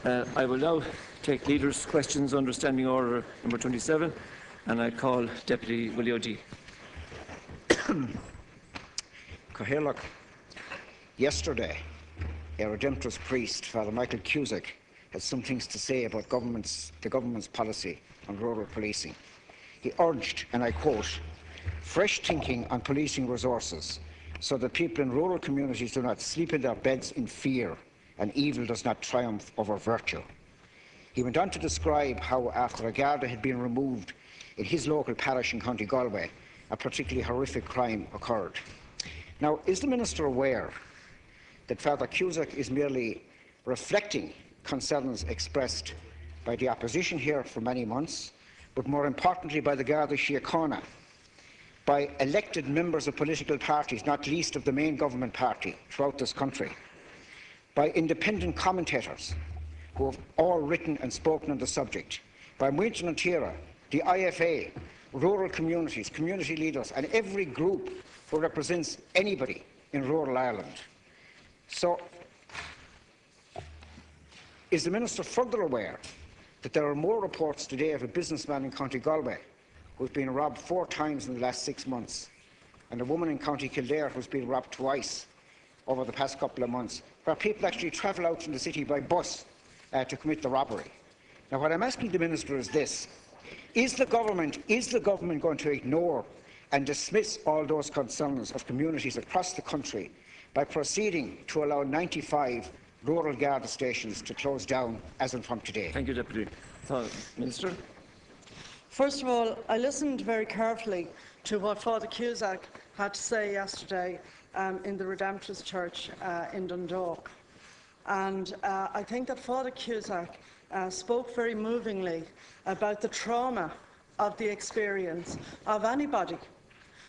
I will now take leaders' questions under Standing Order number 27, and I call Deputy Willie O'D. Cahirlock, yesterday, a Redemptorist priest, Father Michael Cusack, had some things to say about the government's policy on rural policing. He urged, and I quote, fresh thinking on policing resources so that people in rural communities do not sleep in their beds in fear and evil does not triumph over virtue. He went on to describe how, after a Garda had been removed in his local parish in County Galway, a particularly horrific crime occurred. Now, is the Minister aware that Father Cusack is merely reflecting concerns expressed by the opposition here for many months, but more importantly by the Garda Síochána, by elected members of political parties, not least of the main government party throughout this country, by independent commentators who have all written and spoken on the subject, by Muintir na Tíre, the IFA, rural communities, community leaders, and every group who represents anybody in rural Ireland. So, is the Minister further aware that there are more reports today of a businessman in County Galway who has been robbed 4 times in the last 6 months, and a woman in County Kildare who has been robbed twice over the past couple of months, where people actually travel out from the city by bus to commit the robbery? Now, what I'm asking the Minister is this: is the government going to ignore and dismiss all those concerns of communities across the country by proceeding to allow 95 rural Garda stations to close down as and from today? Thank you, Deputy. Minister. First of all, I listened very carefully to what Father Cusack had to say yesterday in the Redemptorist Church in Dundalk. And I think that Father Cusack spoke very movingly about the trauma of the experience of anybody,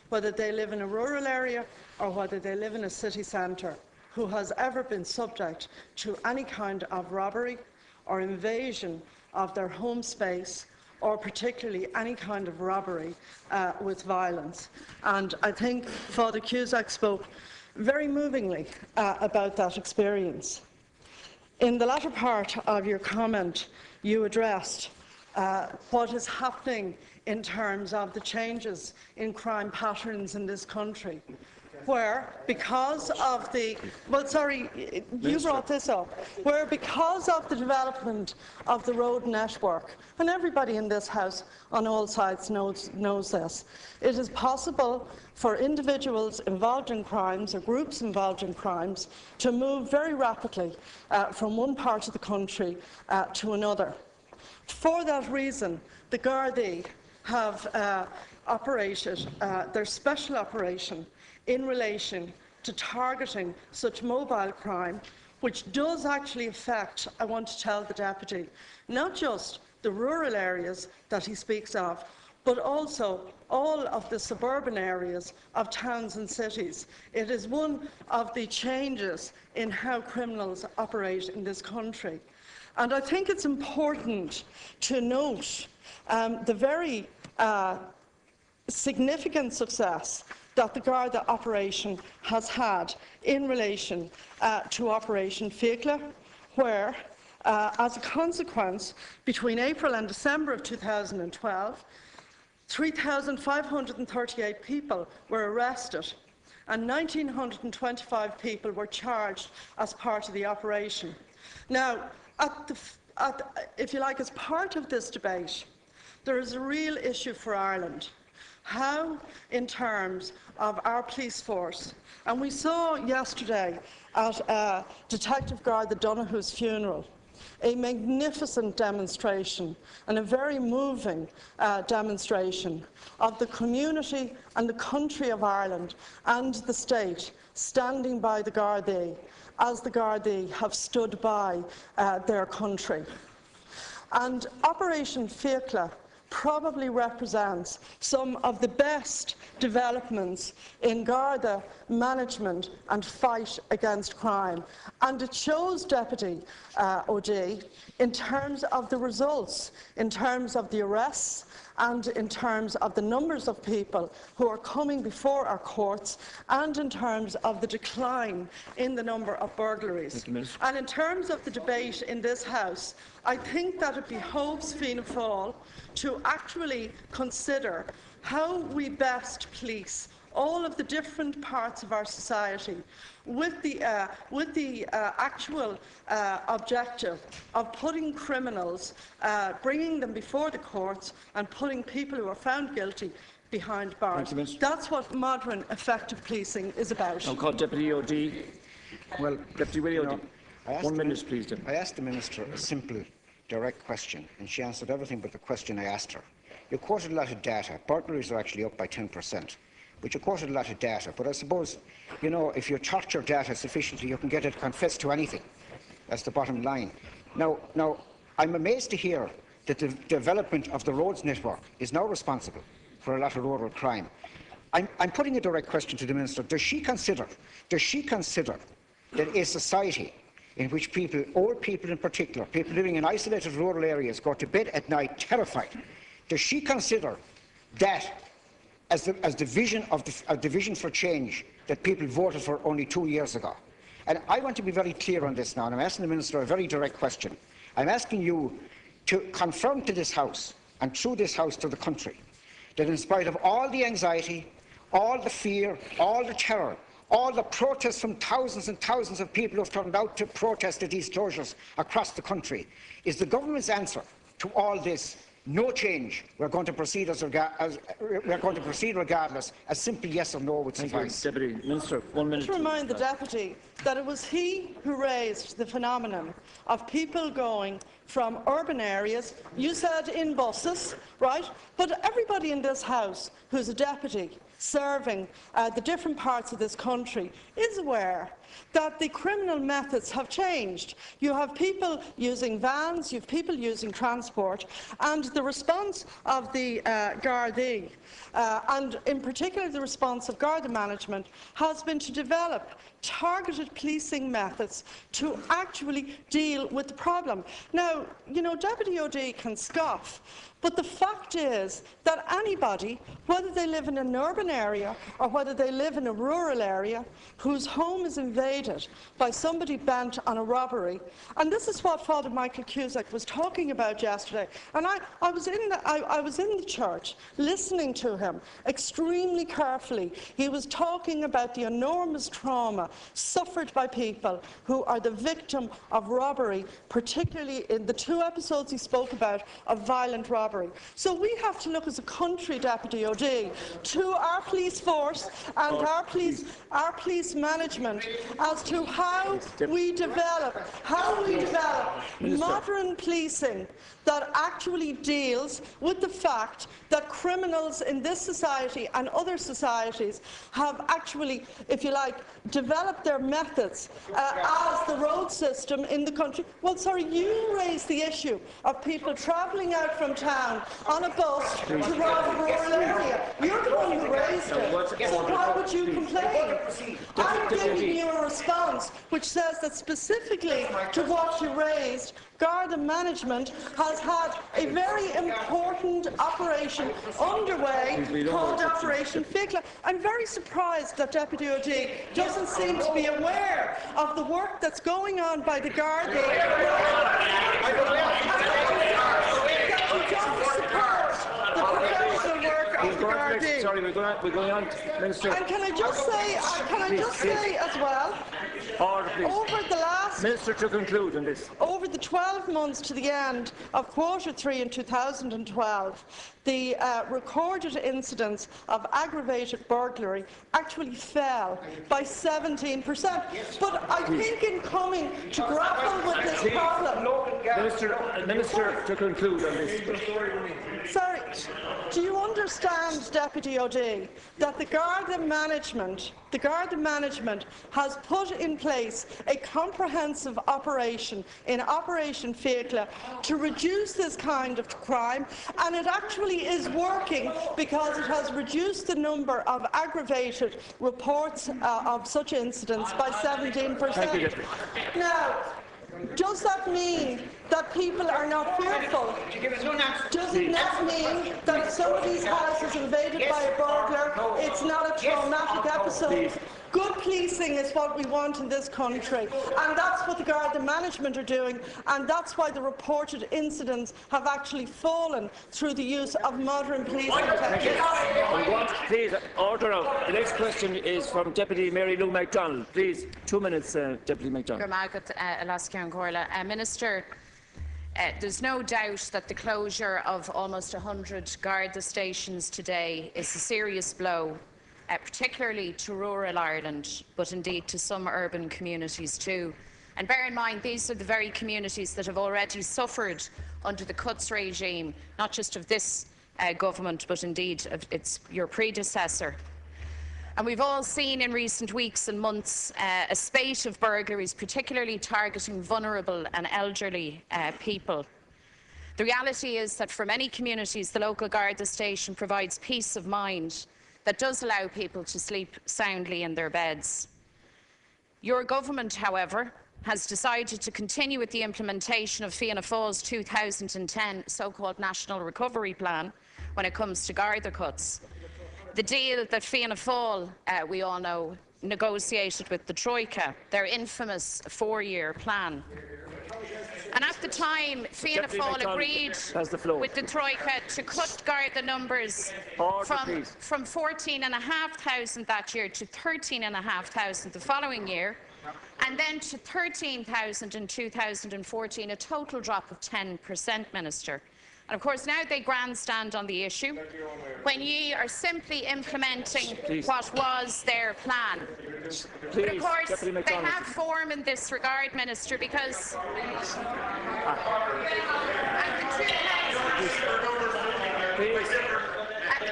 whether they live in a rural area or whether they live in a city centre, who has ever been subject to any kind of robbery or invasion of their home space, or particularly any kind of robbery with violence. And I think Father Cusack spoke very movingly about that experience. In the latter part of your comment, you addressed what is happening in terms of the changes in crime patterns in this country, where because of the, you brought this up, where because of the development of the road network, and everybody in this House on all sides knows this, it is possible for individuals involved in crimes or groups involved in crimes to move very rapidly from one part of the country to another. For that reason, the Gardaí have operated their special operation in relation to targeting such mobile crime, which does actually affect, I want to tell the Deputy, not just the rural areas that he speaks of, but also all of the suburban areas of towns and cities. It is one of the changes in how criminals operate in this country. And I think it's important to note the very significant success that the Garda operation has had in relation to Operation Fiacla, where, as a consequence, between April and December of 2012, 3,538 people were arrested and 1,925 people were charged as part of the operation. Now, if you like, as part of this debate, there is a real issue for Ireland. How, in terms of our police force, and we saw yesterday at Detective Garda Donoghue's funeral, a magnificent demonstration and a very moving demonstration of the community and the country of Ireland and the state standing by the Gardaí, as the Gardaí have stood by their country. And Operation Fiacla probably represents some of the best developments in Garda management and fight against crime. And it shows, Deputy O'D, in terms of the results, in terms of the arrests and in terms of the numbers of people who are coming before our courts, and in terms of the decline in the number of burglaries. And in terms of the debate in this House, I think that it behoves Fianna Fáil to actually consider how we best police all of the different parts of our society with the actual objective of putting criminals, bringing them before the courts and putting people who are found guilty behind bars. That's what modern effective policing is about. I'll call Deputy O.D. Well, Deputy Willie O.D. 1 minute, please. I asked the Minister a simple, direct question, and she answered everything but the question I asked her. You quoted a lot of data. Burglaries are actually up by 10%. But you quoted a lot of data. But I suppose, you know, if you torture data sufficiently, you can get it to confess to anything. That's the bottom line. Now, I'm amazed to hear that the development of the roads network is now responsible for a lot of rural crime. I'm putting a direct question to the Minister. Does she consider that a society in which people, old people in particular, people living in isolated rural areas, go to bed at night terrified, does she consider that as the vision of the vision for change that people voted for only 2 years ago? And I want to be very clear on this now, and I'm asking the Minister a very direct question. I'm asking you to confirm to this House, and through this House to the country, that in spite of all the anxiety, all the fear, all the terror, all the protests from thousands and thousands of people who have turned out to protest at these closures across the country, is the government's answer to all this no change? We're going to proceed regardless. A simple yes or no would suffice. Deputy Minister, 1 minute. To remind the Deputy that it was he who raised the phenomenon of people going from urban areas, you said in buses, right? But everybody in this House who's a deputy serving the different parts of this country is aware that the criminal methods have changed. You have people using vans, you have people using transport, and the response of the Gardaí, and in particular the response of Garda management, has been to develop targeted policing methods to actually deal with the problem. Now, you know, Deputy O.D. can scoff, but the fact is that anybody, whether they live in an urban area or whether they live in a rural area, whose home is invaded by somebody bent on a robbery, and this is what Father Michael Cusack was talking about yesterday, and I was in the church listening to him extremely carefully. He was talking about the enormous trauma suffered by people who are the victim of robbery, particularly in the 2 episodes he spoke about of violent robbery. So we have to look as a country, Deputy O.D., to our police force and our police management as to how we develop modern policing that actually deals with the fact that criminals in this society and other societies have actually, if you like, developed their methods as the road system in the country. Well, sorry, you raised the issue of people travelling out from town on a bus to rob a rural area. You're the one who raised it. So why would you complain? I'm giving you a response which says that specifically to what you raised, Garda management has had a very important operation underway called Operation Figla. I'm very surprised that Deputy O.D. doesn't seem to be aware of the work that's going on by the Garda. Sorry, we're going on, Minister. And can I just say as well, Order, please. over the last... Minister, to conclude on this. Over the 12 months to the end of Q3 in 2012, the recorded incidents of aggravated burglary actually fell by 17%. But I think in coming to grapple with this problem... Minister, to conclude on this. Sorry, do you understand, Deputy O.D., that the Garda management has put in place a comprehensive operation in Operation Figla to reduce this kind of crime, and it actually is working because it has reduced the number of aggravated reports of such incidents by 17%. Thank you, Now, does that mean that people are not fearful? Does it not mean that if somebody's house is invaded by a burglar, it's not a traumatic episode? Good policing is what we want in this country, and that's what the Garda management are doing, and that's why the reported incidents have actually fallen through the use of modern policing techniques. Please, order out. The next question is from Deputy Mary Lou MacDonald. Please, 2 minutes, Deputy MacDonald. Minister, there's no doubt that the closure of almost 100 Garda stations today is a serious blow, particularly to rural Ireland, but indeed to some urban communities too. And bear in mind, these are the very communities that have already suffered under the cuts regime, not just of this government, but indeed of your predecessor. And we've all seen in recent weeks and months a spate of burglaries, particularly targeting vulnerable and elderly people. The reality is that for many communities, the local Garda station provides peace of mind that does allow people to sleep soundly in their beds. Your government, however, has decided to continue with the implementation of Fianna Fáil's 2010 so-called National Recovery Plan when it comes to Garda cuts. The deal that Fianna Fáil, we all know, negotiated with the Troika, their infamous 4-year plan. And at the time, Fianna Fáil agreed with the Troika to cut Garda numbers from 14,500 that year to 13,500 the following year, and then to 13,000 in 2014, a total drop of 10%, Minister. And of course now they grandstand on the issue when ye are simply implementing what was their plan. But of course they have form in this regard, Minister, because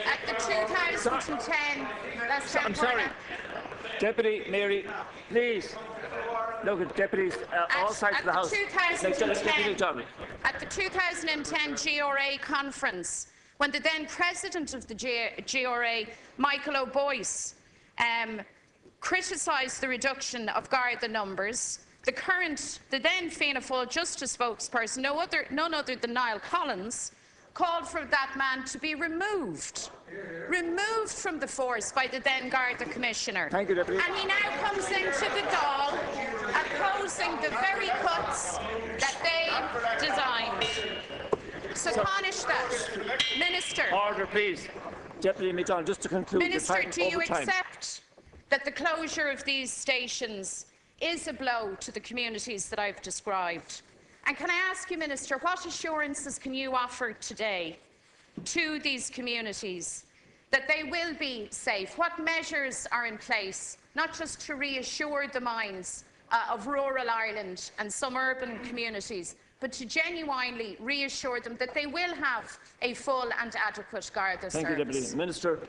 at the 2010... I'm sorry. Deputy Mary, please. Look at deputies all sides of the House. At the 2010 GRA conference, when the then president of the GRA, Michael O'Boyce, criticised the reduction of Garda numbers, the then Fianna Fáil Justice spokesperson, none other than Niall Collins, called for that man to be removed from the force by the then Garda Commissioner. Thank you, Deputy. And he now comes into the Dáil opposing the very cuts that they designed. So punish that. Minister. Order, please. Deputy MacDonald, just to conclude. Minister, do you accept that the closure of these stations is a blow to the communities that I've described? And can I ask you, Minister, what assurances can you offer today to these communities that they will be safe? What measures are in place, not just to reassure the minds of rural Ireland and some urban communities, but to genuinely reassure them that they will have a full and adequate Garda service? Thank you, Deputy. Minister,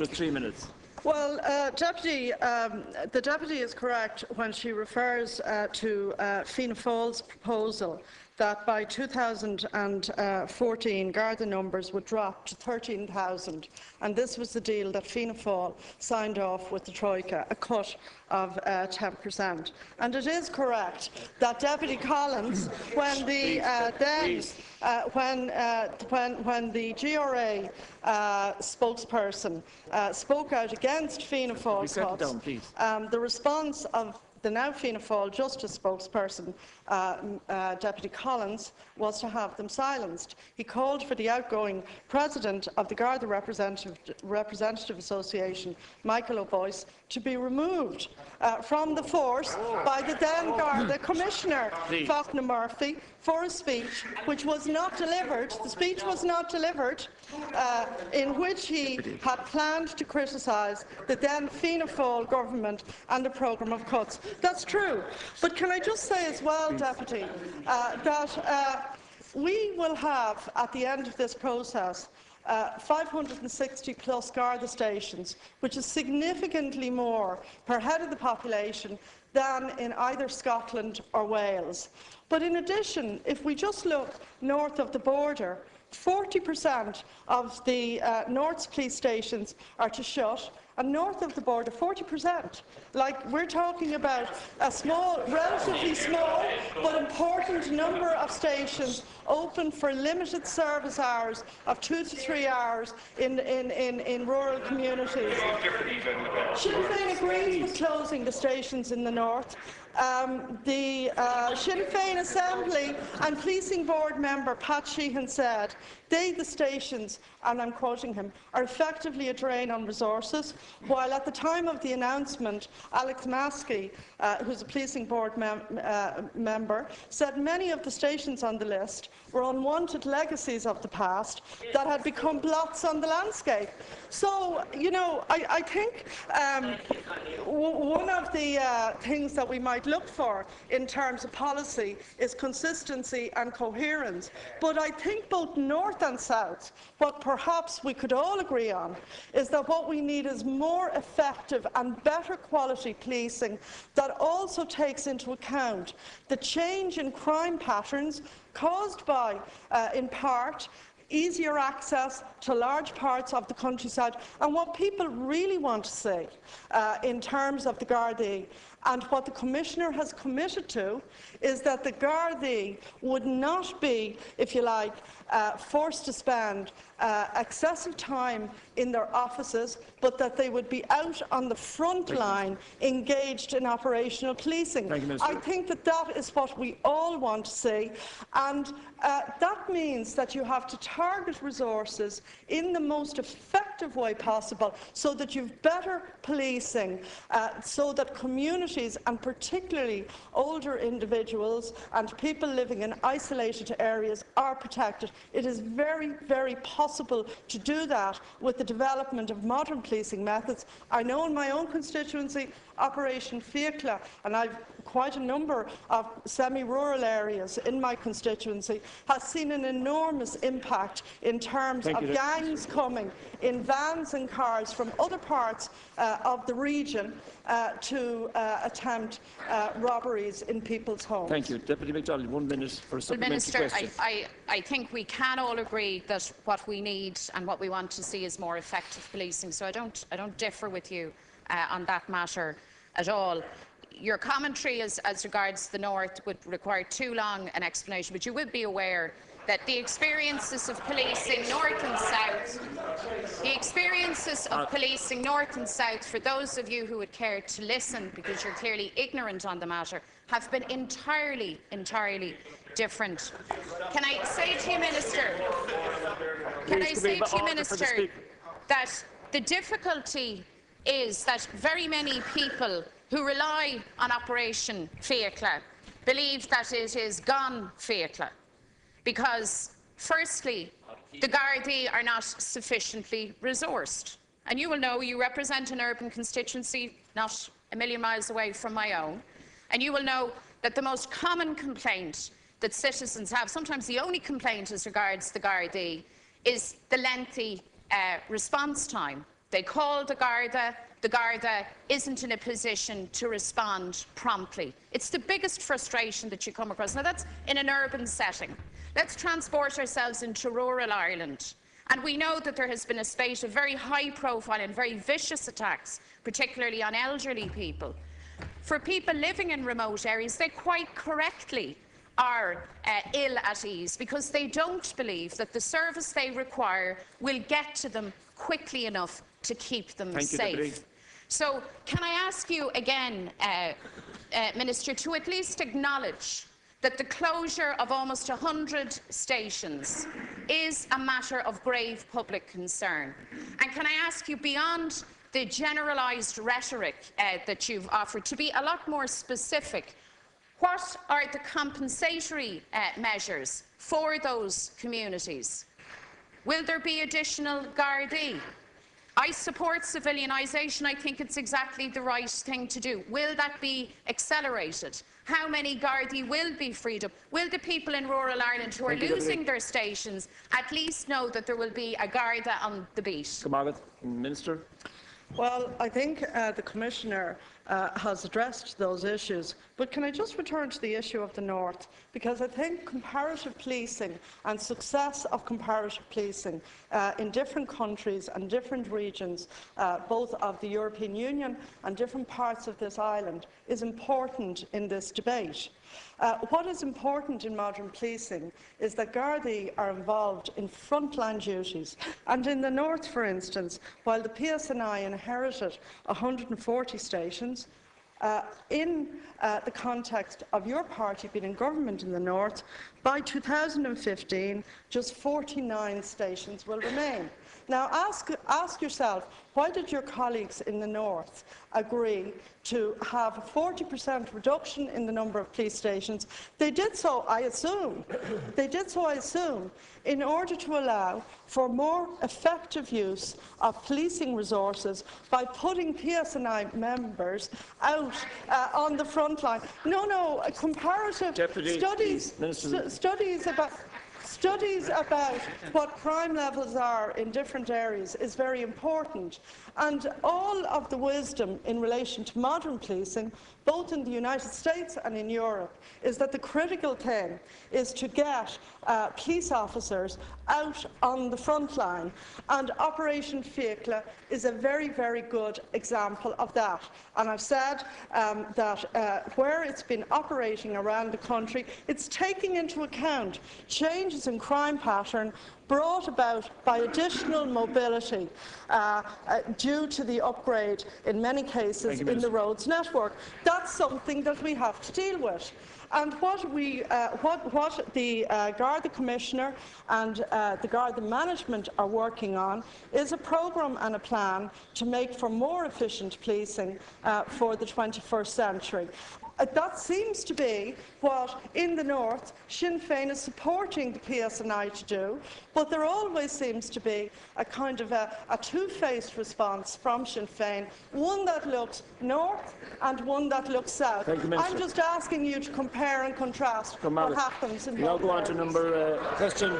3 minutes. Well, the Deputy is correct when she refers to Fianna Fáil's proposal that by 2014 Garda numbers would drop to 13,000, and this was the deal that Fianna Fáil signed off with the Troika, a cut of 10%. And it is correct that Deputy Collins, when the when the GRA spokesperson spoke out against Fianna Fáil cuts, the response of the now Fianna Fáil Justice spokesperson, Deputy Collins, was to have them silenced. He called for the outgoing president of the Garda Representative Association, Michael O'Boyce, to be removed from the force by the then Garda Commissioner, Faulkner Murphy, for a speech which was not delivered. The speech was not delivered, in which he had planned to criticise the then Fianna Fáil government and the programme of cuts. That's true. But can I just say as well, Deputy, that we will have, at the end of this process, 560 plus Garda stations, which is significantly more per head of the population than in either Scotland or Wales. But in addition, if we just look north of the border, 40% of the North's police stations are to shut, and north of the border, 40%. Like, we're talking about a small, relatively small, but important number of stations open for limited service hours of 2 to 3 hours in rural communities. Sinn Féin agrees with closing the stations in the north. The Sinn Féin Assembly and Policing Board member Pat Sheehan said, the stations, and I'm quoting him, are effectively a drain on resources, while at the time of the announcement, Alex Maskey, who's a Policing Board member, said many of the stations on the list were unwanted legacies of the past that had become blots on the landscape. So, you know, I think one of the things that we might look for in terms of policy is consistency and coherence. But I think both North and South, what perhaps we could all agree on, is that what we need is more effective and better quality policing that also takes into account the change in crime patterns caused by, in part, easier access to large parts of the countryside, and what people really want to see in terms of the Gardaí. And what the Commissioner has committed to is that the Gardaí would not be, if you like, forced to spend excessive time in their offices, but that they would be out on the front line, engaged in operational policing. I think that that is what we all want to see, and that means that you have to target resources in the most effective way possible so that you've better policing, so that communities, and particularly older individuals and people living in isolated areas, are protected. It is very, very possible to do that with the development of modern policing methods. I know in my own constituency, Operation Fiacla, and I've quite a number of semi-rural areas in my constituency, has seen an enormous impact in terms of gangs coming in vans and cars from other parts of the region to attempt robberies in people's homes. Thank you. Deputy McDonald, 1 minute for a supplementary question. I think we can all agree that what we need and what we want to see is more effective policing, so I don't differ with you on that matter at all. Your commentary as regards the North would require too long an explanation, but you would be aware that the experiences of policing North and South, for those of you who would care to listen, because you're clearly ignorant on the matter, have been entirely different. Can I say to you, Minister, that the difficulty is that very many people who rely on Operation Fiacla believe that it is gone Fiacla, because, firstly, the Gardaí are not sufficiently resourced. And you will know, you represent an urban constituency not a million miles away from my own, and you will know that the most common complaint that citizens have, sometimes the only complaint as regards the Gardaí, is the lengthy response time. They call the Garda isn't in a position to respond promptly. It's the biggest frustration that you come across. Now, that's in an urban setting. Let's transport ourselves into rural Ireland. And we know that there has been a spate of very high-profile and very vicious attacks, particularly on elderly people. For people living in remote areas, they quite correctly are ill at ease because they don't believe that the service they require will get to them quickly enough to keep them safe. So can I ask you again, Minister, to at least acknowledge that the closure of almost 100 stations is a matter of grave public concern? And can I ask you, beyond the generalised rhetoric that you've offered, to be a lot more specific? What are the compensatory measures for those communities? Will there be additional Gardaí? I support civilianisation. I think it's exactly the right thing to do. Will that be accelerated? How many Gardaí will be freed up? Will the people in rural Ireland who are losing their stations at least know that there will be a Garda on the beat? Come on, Minister. Well, I think the Commissioner has addressed those issues. But can I just return to the issue of the North? Because I think comparative policing and success of comparative policing in different countries and different regions, both of the European Union and different parts of this island, is important in this debate. What is important in modern policing is that Gardaí are involved in frontline duties. And in the North, for instance, while the PSNI inherited 140 stations, in the context of your party being in government in the North, by 2015, just 49 stations will remain. Now, ask yourself, why did your colleagues in the North agree to have a 40% reduction in the number of police stations? They did so, I assume, in order to allow for more effective use of policing resources by putting PSNI members out on the front line. No, comparative studies about what crime levels are in different areas is very important. And all of the wisdom in relation to modern policing, both in the United States and in Europe, is that the critical thing is to get police officers out on the front line. And Operation Fiacla is a very, very good example of that. And I've said that where it's been operating around the country, it's taking into account changes in crime pattern brought about by additional mobility due to the upgrade, in many cases, in the roads network. That's something that we have to deal with. And what the Garda Commissioner and the Garda management are working on is a programme and a plan to make for more efficient policing for the 21st century. That seems to be what, in the North, Sinn Féin is supporting the PSNI to do, but there always seems to be a kind of a two-faced response from Sinn Féin, one that looks north and one that looks south. I'm just asking you to compare and contrast what happens in both. We'll now go on to number question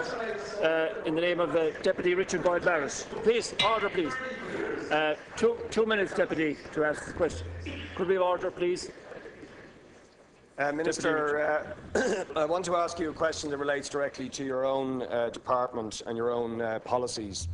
in the name of Deputy Richard Boyd Barris. Please, order, please. 2 minutes, Deputy, to ask the question. Could we have order, please? Minister, I want to ask you a question that relates directly to your own department and your own policies.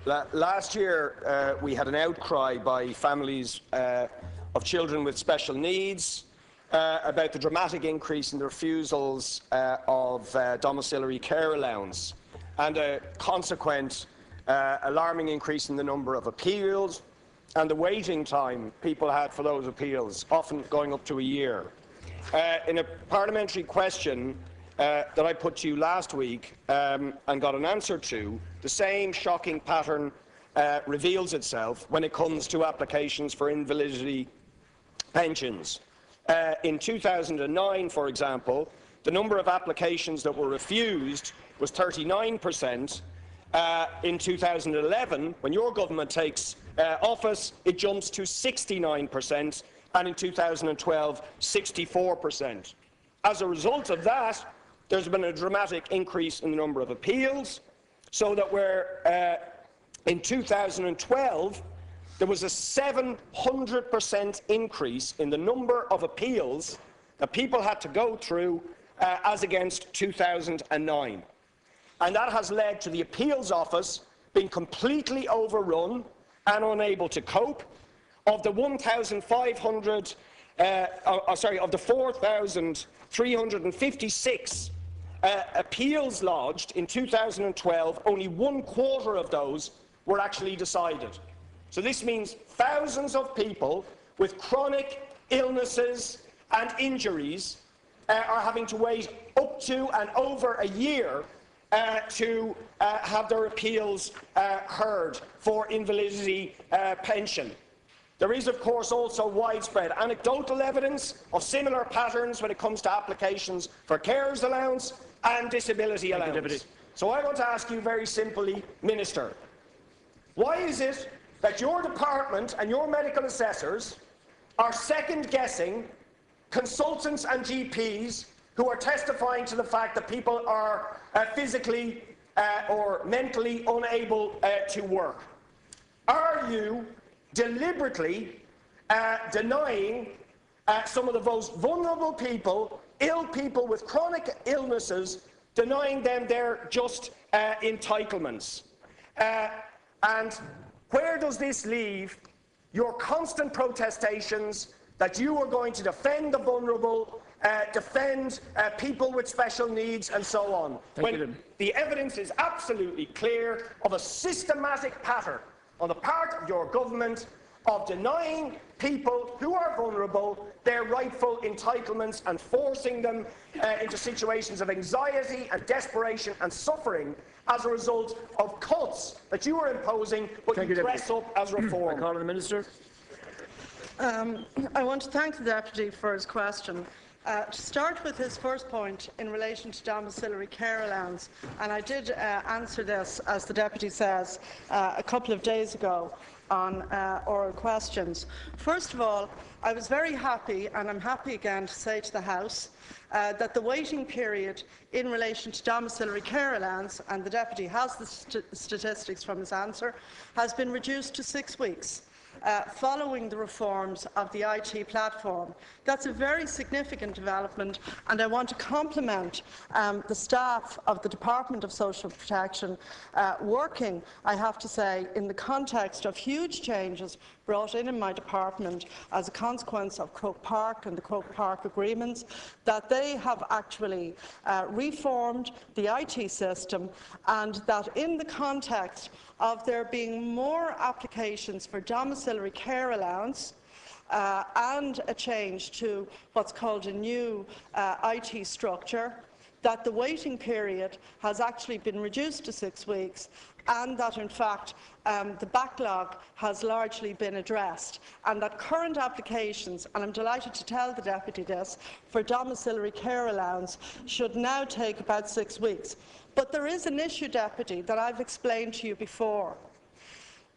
Last year, we had an outcry by families of children with special needs about the dramatic increase in the refusals of domiciliary care allowance and a consequent alarming increase in the number of appeals and the waiting time people had for those appeals, often going up to a year. In a parliamentary question that I put to you last week and got an answer to, the same shocking pattern reveals itself when it comes to applications for invalidity pensions. In 2009, for example, the number of applications that were refused was 39%. In 2011, when your government takes office, it jumps to 69%. And in 2012, 64%. As a result of that, there's been a dramatic increase in the number of appeals, so that in 2012, there was a 700% increase in the number of appeals that people had to go through as against 2009. And that has led to the appeals office being completely overrun and unable to cope. Of the 4,356 appeals lodged in 2012, only 1/4 of those were actually decided. So this means thousands of people with chronic illnesses and injuries are having to wait up to and over a year to have their appeals heard for invalidity pension. There is, of course, also widespread anecdotal evidence of similar patterns when it comes to applications for carers allowance and disability allowance. So I want to ask you very simply, Minister, why is it that your department and your medical assessors are second-guessing consultants and GPs who are testifying to the fact that people are physically or mentally unable to work? Are you deliberately denying some of the most vulnerable people, ill people with chronic illnesses, denying them their just entitlements. And where does this leave your constant protestations that you are going to defend the vulnerable, defend people with special needs and so on, when the evidence is absolutely clear of a systematic pattern on the part of your government of denying people who are vulnerable their rightful entitlements and forcing them into situations of anxiety and desperation and suffering as a result of cuts that you are imposing, but you dress up as reform. I call on the Minister. I want to thank the Deputy for his question. To start with his first point in relation to domiciliary care allowance, and I did answer this, as the Deputy says, a couple of days ago on oral questions. First of all, I was very happy, and I'm happy again to say to the House, that the waiting period in relation to domiciliary care allowance, and the Deputy has the statistics from his answer, has been reduced to 6 weeks. Following the reforms of the IT platform. That's a very significant development, and I want to compliment the staff of the Department of Social Protection working, I have to say, in the context of huge changes brought in my department as a consequence of Croke Park and the Croke Park agreements, that they have actually reformed the IT system, and that in the context of there being more applications for domiciliary care allowance and a change to what's called a new IT structure, that the waiting period has actually been reduced to 6 weeks, and that in fact the backlog has largely been addressed, and that current applications, and I'm delighted to tell the Deputy this, for domiciliary care allowance should now take about 6 weeks. But there is an issue, Deputy, that I've explained to you before.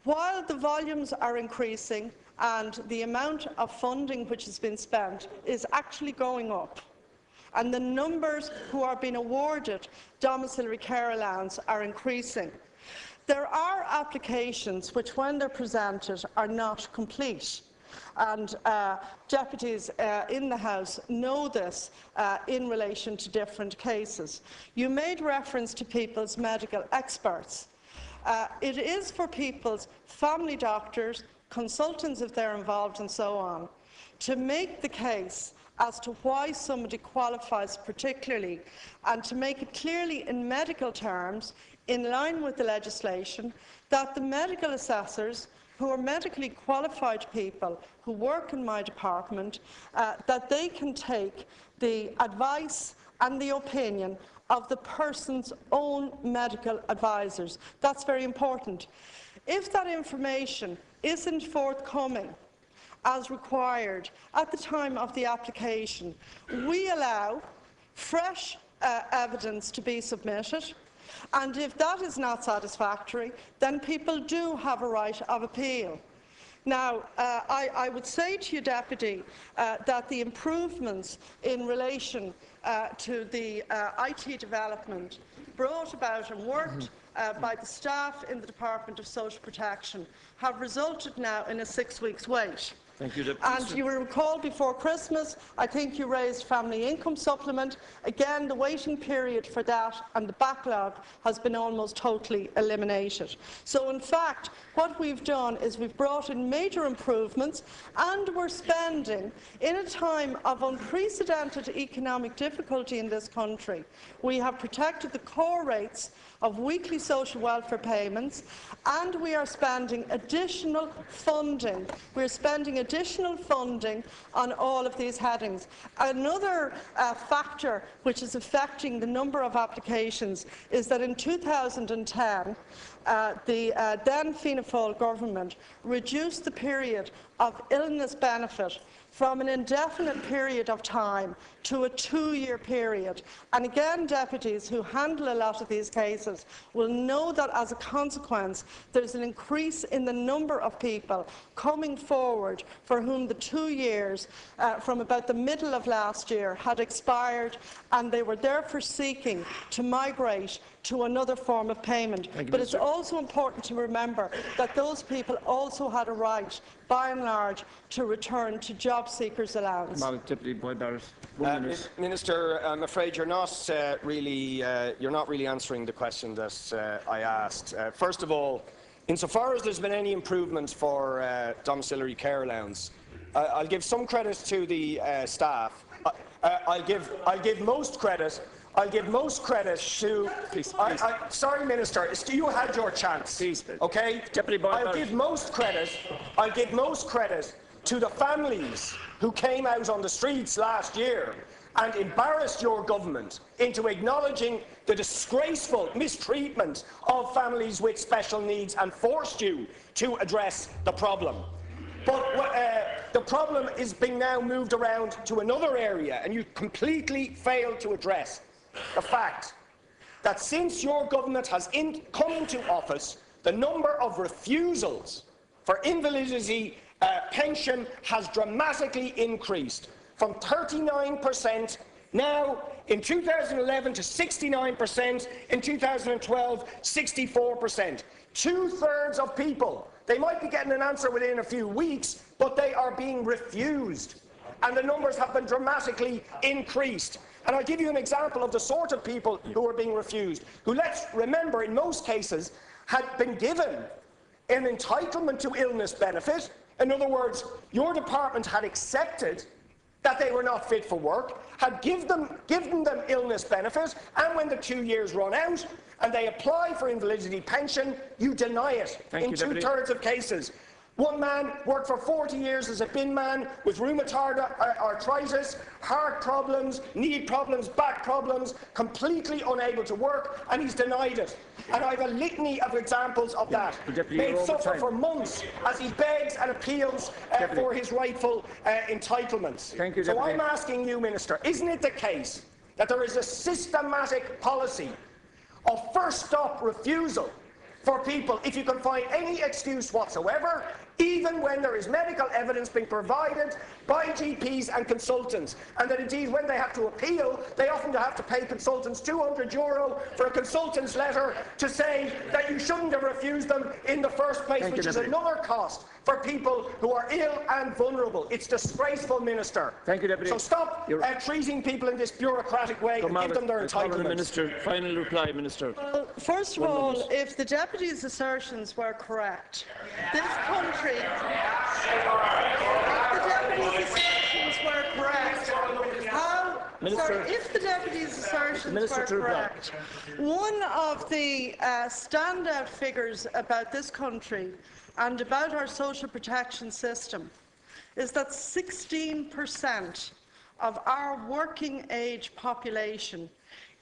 While the volumes are increasing and the amount of funding which has been spent is actually going up, and the numbers who are being awarded domiciliary care allowance are increasing, there are applications which, when they're presented, are not complete. And deputies in the House know this in relation to different cases. You made reference to people's medical experts. It is for people's family doctors, consultants if they're involved and so on, to make the case as to why somebody qualifies particularly, and to make it clearly in medical terms, in line with the legislation, that the medical assessors, who are medically qualified people who work in my department, that they can take the advice and the opinion of the person's own medical advisors. That's very important. If that information isn't forthcoming as required at the time of the application, we allow fresh evidence to be submitted. And if that is not satisfactory, then people do have a right of appeal. Now, I would say to you, Deputy, that the improvements in relation to the IT development brought about and worked by the staff in the Department of Social Protection have resulted now in a 6 weeks wait. Thank you, Deputy. And you will recall before Christmas, I think you raised family income supplement. Again, the waiting period for that and the backlog has been almost totally eliminated. So in fact, what we've done is we've brought in major improvements, and we're spending, in a time of unprecedented economic difficulty in this country, we have protected the core rates of weekly social welfare payments, and we are spending additional funding. We're spending additional funding on all of these headings. Another factor which is affecting the number of applications is that in 2010, the then Fianna Fáil government reduced the period of illness benefit from an indefinite period of time to a 2-year period. And again, deputies who handle a lot of these cases will know that as a consequence, there's an increase in the number of people coming forward for whom the 2 years from about the middle of last year had expired, and they were therefore seeking to migrate to another form of payment. But it's also important to remember that those people also had a right, by and large, to return to job seekers' allowance. Deputy Boyd-Barrett. Minister, I'm afraid you're not really answering the question that I asked. First of all, insofar as there's been any improvement for domiciliary care allowance, I'll give some credit to the staff. I'll give most credit. I'll give most credit to. Please. Sorry, Minister. You had your chance. Please. Okay. Deputy Boyd-Barrett. I'll give most credit to the families who came out on the streets last year and embarrassed your government into acknowledging the disgraceful mistreatment of families with special needs and forced you to address the problem. But the problem is being now moved around to another area, and you completely failed to address the fact that since your government has come into office, the number of refusals for invalidity pension has dramatically increased from 39% now in 2011 to 69% in 2012, 64%. 2/3 of people, they might be getting an answer within a few weeks, but they are being refused. And the numbers have been dramatically increased. And I'll give you an example of the sort of people who are being refused, who, let's remember, in most cases, had been given an entitlement to illness benefit. In other words, your department had accepted that they were not fit for work, had given them illness benefit, and when the 2 years run out and they apply for invalidity pension, you deny it in 2/3 of cases. One man worked for 40 years as a bin man with rheumatoid arthritis, heart problems, knee problems, back problems, completely unable to work, and he's denied it. And I have a litany of examples of that. Made suffer for months as he begs and appeals for his rightful entitlements. Thank you, so Deputy. I'm asking you, Minister, isn't it the case that there is a systematic policy of first-stop refusal for people if you can find any excuse whatsoever, even when there is medical evidence being provided by GPs and consultants, and that indeed when they have to appeal, they often have to pay consultants €200 for a consultant's letter to say that you shouldn't have refused them in the first place, which is another cost for people who are ill and vulnerable. It's disgraceful, Minister. Thank you, Deputy. So stop treating people in this bureaucratic way and give them their entitlements. Minister, final reply, Minister. Well, first of all, if the deputy's assertions were correct, this country. If the deputy's assertions were correct, if the deputy's assertions were correct, one of the standout figures about this country and about our social protection system is that 16% of our working age population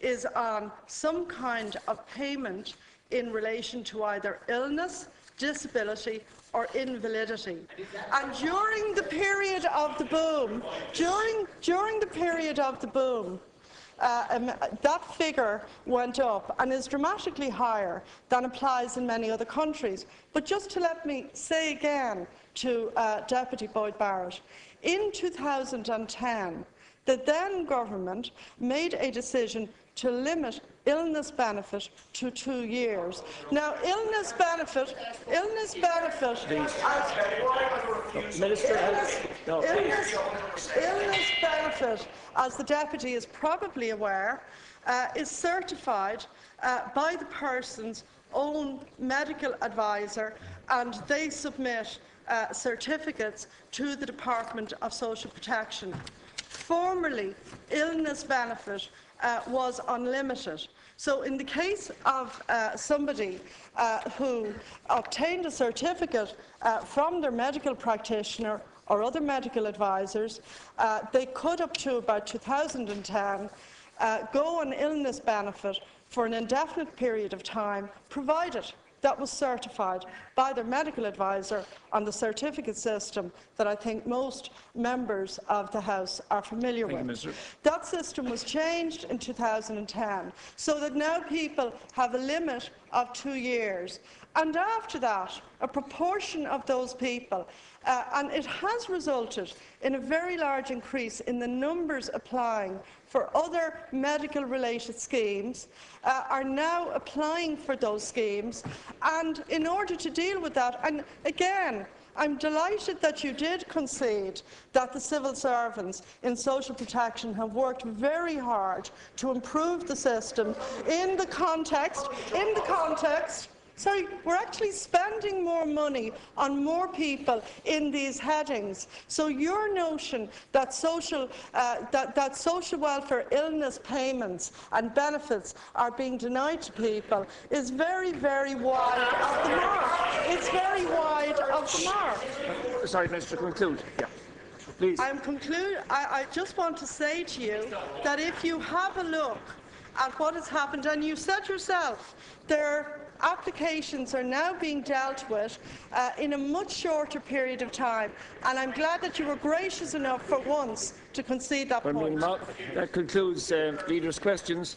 is on some kind of payment in relation to either illness, disability or invalidity. And during the period of the boom, that figure went up and is dramatically higher than applies in many other countries. But just to let me say again to Deputy Boyd-Barrett, in 2010, the then government made a decision to illness benefit to 2 years. Now, illness benefit, as the deputy is probably aware, is certified by the person's own medical advisor, and they submit certificates to the Department of Social Protection. Formerly, illness benefit was unlimited. So in the case of somebody who obtained a certificate from their medical practitioner or other medical advisors, they could, up to about 2010, go on illness benefit for an indefinite period of time, provided that was certified by their medical advisor on the certificate system that I think most members of the House are familiar with. That system was changed in 2010 so that now people have a limit of 2 years. And after that, a proportion of those people, and it has resulted in a very large increase in the numbers applying for other medical-related schemes, are now applying for those schemes. And in order to deal with that, and again, I'm delighted that you did concede that the civil servants in social protection have worked very hard to improve the system in the context. Sorry, we're actually spending more money on more people in these headings. So your notion that social welfare illness payments and benefits are being denied to people is very, very wide of the mark. It's very wide of the mark. Sorry, Minister, conclude. Yeah. Please. I just want to say to you that if you have a look at what has happened, and you said yourself, their applications are now being dealt with in a much shorter period of time, and I'm glad that you were gracious enough for once to concede that point. That concludes leaders' questions.